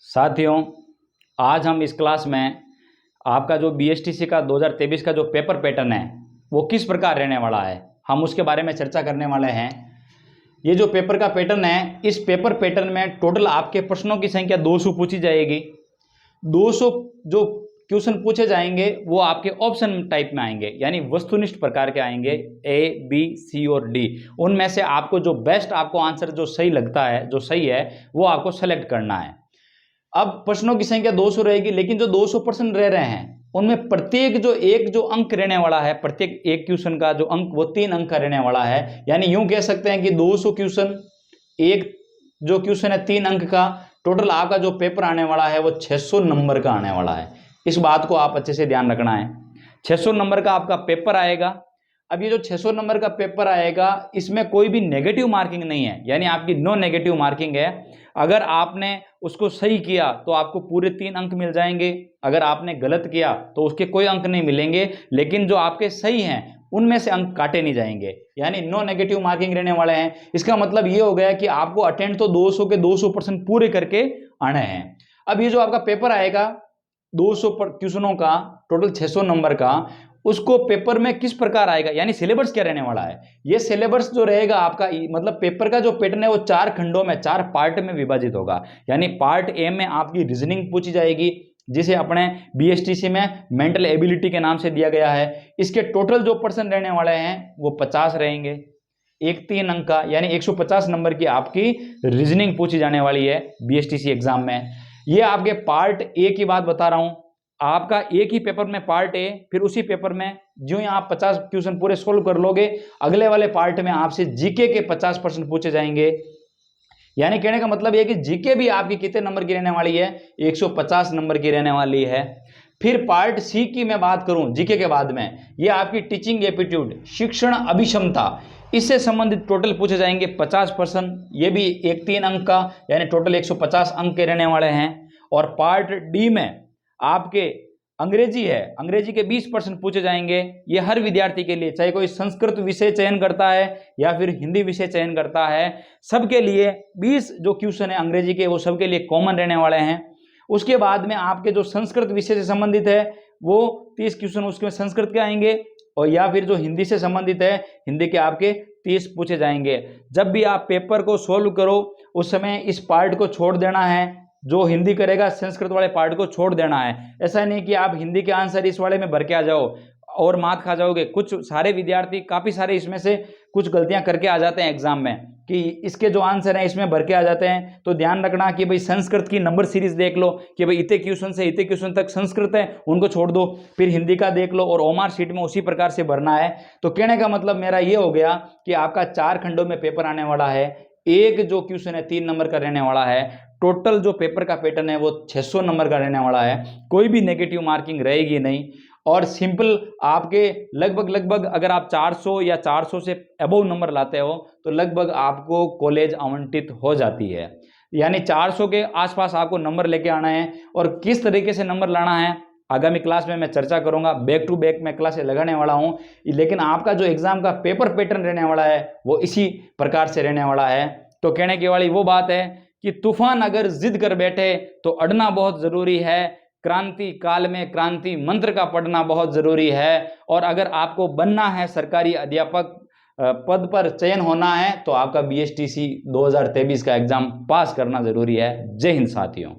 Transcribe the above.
साथियों, आज हम इस क्लास में आपका जो बीएसटीसी का 2023 का जो पेपर पैटर्न है वो किस प्रकार रहने वाला है, हम उसके बारे में चर्चा करने वाले हैं। ये जो पेपर का पैटर्न है, इस पेपर पैटर्न में टोटल आपके प्रश्नों की संख्या 200 पूछी जाएगी। 200 जो क्वेश्चन पूछे जाएंगे वो आपके ऑप्शन टाइप में आएंगे, यानी वस्तुनिष्ठ प्रकार के आएंगे, ए, बी, सी और डी। उनमें से आपको जो बेस्ट आपको आंसर जो सही लगता है, जो सही है, वो आपको सेलेक्ट करना है। अब प्रश्नों की संख्या 200 रहेगी, लेकिन जो 200 प्रश्न रह रहे हैं उनमें प्रत्येक जो अंक रहने वाला है, प्रत्येक एक क्वेश्चन का जो अंक वो 3 अंक का रहने वाला है। यानी यूं कह सकते हैं कि 200 क्वेश्चन, एक जो क्वेश्चन है 3 अंक का, टोटल आपका जो पेपर आने वाला है वो 600 नंबर का आने वाला है। इस बात को आप अच्छे से ध्यान रखना है। 600 नंबर का आपका पेपर आएगा। अब ये जो 600 नंबर का पेपर आएगा, इसमें कोई भी नेगेटिव मार्किंग नहीं है, यानी आपकी नो नेगेटिव मार्किंग है। अगर आपने उसको सही किया तो आपको पूरे 3 अंक मिल जाएंगे, अगर आपने गलत किया तो उसके कोई अंक नहीं मिलेंगे, लेकिन जो आपके सही हैं उनमें से अंक काटे नहीं जाएंगे, यानी नो नेगेटिव मार्किंग रहने वाले हैं। इसका मतलब ये हो गया कि आपको अटेंड तो 200 के 200% पूरे करके आने हैं। अब ये जो आपका पेपर आएगा 200 क्वेश्चनों का, टोटल 600 नंबर का, उसको पेपर में किस प्रकार आएगा, यानी सिलेबस क्या रहने वाला है। ये सिलेबस जो रहेगा आपका, मतलब पेपर का जो पैटर्न है वो 4 खंडों में, 4 पार्ट में विभाजित होगा। यानी पार्ट ए में आपकी रीजनिंग पूछी जाएगी, जिसे अपने बीएसटीसी में मेंटल एबिलिटी के नाम से दिया गया है। इसके टोटल जो पर्सन रहने वाले हैं वो 50 रहेंगे, एक 3 अंक का, यानी 150 नंबर की आपकी रीजनिंग पूछी जाने वाली है बीएसटीसी एग्जाम में। ये आपके पार्ट ए की बात बता रहा हूं। आपका एक ही पेपर में पार्ट ए, फिर उसी पेपर में जो ही आप 50 क्वेश्चन पूरे सोल्व कर लोगे, अगले वाले पार्ट में आपसे जीके के 50% पूछे जाएंगे। यानी कहने का मतलब यह कि जीके भी आपकी कितने नंबर की रहने वाली है, 150 नंबर की रहने वाली है। फिर पार्ट सी की मैं बात करूं जीके के बाद में, यह आपकी टीचिंग एप्टीट्यूड, शिक्षण अभिक्षमता, इससे संबंधित टोटल पूछे जाएंगे 50%। ये भी एक 3 अंक का, यानी टोटल 150 अंक के रहने वाले हैं। और पार्ट डी में आपके अंग्रेजी है, अंग्रेजी के 20% पूछे जाएंगे। ये हर विद्यार्थी के लिए, चाहे कोई संस्कृत विषय चयन करता है या फिर हिंदी विषय चयन करता है, सबके लिए 20 जो क्वेश्चन है अंग्रेजी के वो सबके लिए कॉमन रहने वाले हैं। उसके बाद में आपके जो संस्कृत विषय से संबंधित है वो 30 क्वेश्चन उसके संस्कृत के आएंगे, और या फिर जो हिंदी से संबंधित है, हिंदी के आपके 30 पूछे जाएंगे। जब भी आप पेपर को सोल्व करो उस समय इस पार्ट को छोड़ देना है, जो हिंदी करेगा संस्कृत वाले पार्ट को छोड़ देना है। ऐसा नहीं कि आप हिंदी के आंसर इस वाले में भर के आ जाओ और मात खा जाओगे। कुछ सारे विद्यार्थी, काफी सारे इसमें से कुछ गलतियां करके आ जाते हैं एग्जाम में, कि इसके जो आंसर हैं इसमें भर के आ जाते हैं। तो ध्यान रखना कि भाई संस्कृत की नंबर सीरीज देख लो कि भाई इतने क्वेश्चन से इतने क्वेश्चन तक संस्कृत है, उनको छोड़ दो। फिर हिंदी का देख लो और ओमार शीट में उसी प्रकार से भरना है। तो कहने का मतलब मेरा ये हो गया कि आपका 4 खंडों में पेपर आने वाला है। एक जो क्वेश्चन है 3 नंबर का रहने वाला है। टोटल जो पेपर का पैटर्न है वो 600 नंबर का रहने वाला है। कोई भी नेगेटिव मार्किंग रहेगी नहीं। और सिंपल आपके लगभग अगर आप 400 या 400 से अबव नंबर लाते हो तो लगभग आपको कॉलेज आवंटित हो जाती है। यानी 400 के आसपास आपको नंबर लेके आना है। और किस तरीके से नंबर लाना है आगामी क्लास में मैं चर्चा करूंगा, बैक टू बैक मैं क्लासें लगाने वाला हूं। लेकिन आपका जो एग्जाम का पेपर पैटर्न रहने वाला है वो इसी प्रकार से रहने वाला है। तो कहने की वाली वो बात है कि तूफान अगर जिद कर बैठे तो अड़ना बहुत जरूरी है। क्रांति काल में क्रांति मंत्र का पढ़ना बहुत जरूरी है। और अगर आपको बनना है सरकारी अध्यापक पद पर चयन होना है तो आपका बीएसटीसी 2023 का एग्जाम पास करना जरूरी है। जय हिंद साथियों।